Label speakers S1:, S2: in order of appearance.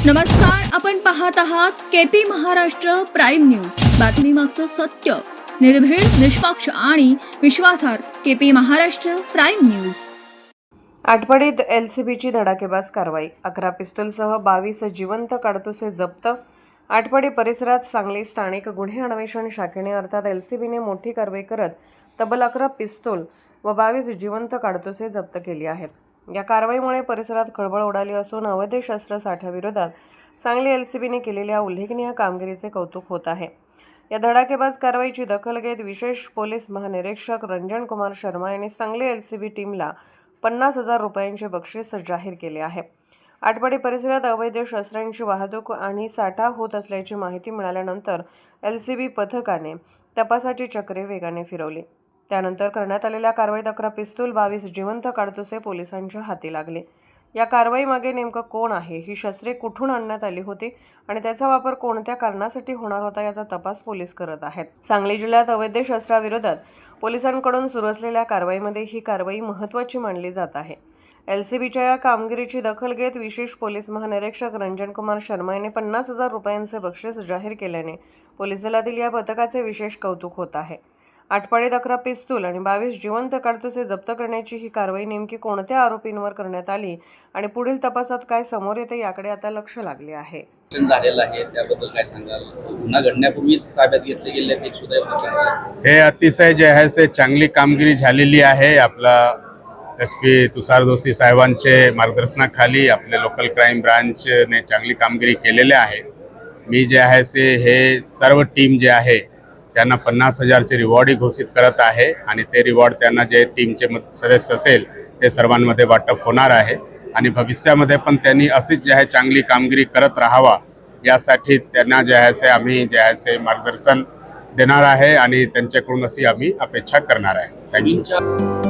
S1: नमस्कार, आपण पाहत आहात केपी महाराष्ट्र प्राईम न्यूज। बातमी मागचं सत्य, निर्भीड, निष्पक्ष आणि विश्वासार्ह। KP Maharashtra prime news.
S2: आटपाडीत एलसीबीची धडाकेबाज कारवाई, 11 पिस्तूलसह 22 जिवंत काडतुसे जप्त। आटपाडी परिसरात सांगली स्थानिक गुन्हे अन्वेषण शाखेने अर्थात एलसीबीने मोठी कारवाई करत तब्बल 11 पिस्तूल व 22 जिवंत काडतुसे जप्त केली आहेत। या कारवाईमुळे परिसरात खळबळ उडाली असून अवैध शस्त्रसाठ्याविरोधात सांगली एलसीबीने केलेल्या उल्लेखनीय कामगिरीचे कौतुक होत आहे। या धडाकेबाज कारवाईची दखल घेत विशेष पोलीस महानिरीक्षक रंजन कुमार शर्मा यांनी सांगली एलसीबी टीमला 50,000 रुपयांचे बक्षीस जाहीर केले आहे। आटपाडी परिसरात अवैध शस्त्रांची वाहतूक आणि साठा होत असल्याची माहिती मिळाल्यानंतर एलसीबी पथकाने तपासाची चक्रे वेगाने फिरवली। त्यानंतर करण्यात आलेल्या कारवाईत 11 पिस्तूल 22 जिवंत काडतुसे पोलिसांच्या हाती लागले। या कारवाईमागे नेमकं कोण आहे, ही शस्त्रे कुठून आणण्यात आली होती आणि त्याचा वापर कोणत्या कारणासाठी होणार होता याचा तपास पोलीस करत आहेत। सांगली जिल्ह्यात अवैध शस्त्राविरोधात पोलिसांकडून सुरू असलेल्या कारवाईमध्ये ही कारवाई महत्त्वाची मानली जात आहे। एलसीबीच्या या कामगिरीची दखल घेत विशेष पोलीस महानिरीक्षक रंजन कुमार शर्मा यांनी 50,000 रुपयांचे बक्षीस जाहीर केल्याने पोलीस दलातील या पथकाचे विशेष कौतुक होत आहे। आटपाडीत 11 पिस्तूल आणि 22 जिवंत काडतुसे जप्त करण्याची ही कारवाई नेमकी कोणत्या आरोपींवर करण्यात आली आणि पुढील तपासात काय समोर येते याकडे आता लक्ष लागले आहे।
S3: झालेला आहे त्याबद्दल काय सांगाल? गुन्हा घडण्यापूर्वीच ताब्यात घेतले गेले ते सुद्धा
S4: हे अतिशय जे आहे से चांगली कामगिरी झालेली आहे। आपला एसपी तुषार जोशी साहेबांचे मार्गदर्शनाखाली आपले लोकल क्राईम ब्रांचने चांगली कामगिरी केलेली आहे। मी जे आहे से हे सर्व टीम जे आहे त्यांना 50,000चे रिवॉर्ड घोषित करत आहे आणि ते रिवॉर्ड त्यांना जे टीमचे सदस्य असेल ते सर्वांमध्ये वाटप होणार आहे आणि भविष्यामध्ये पण त्यांनी अशीच जे आहे चांगली कामगिरी करत राहावा यासाठी त्यांना जे आहे से आम्ही जे आहे से मार्गदर्शन देणार आहे आणि त्यांच्याकडून अशी आम्ही अपेक्षा करणार आहे। थँक्यू।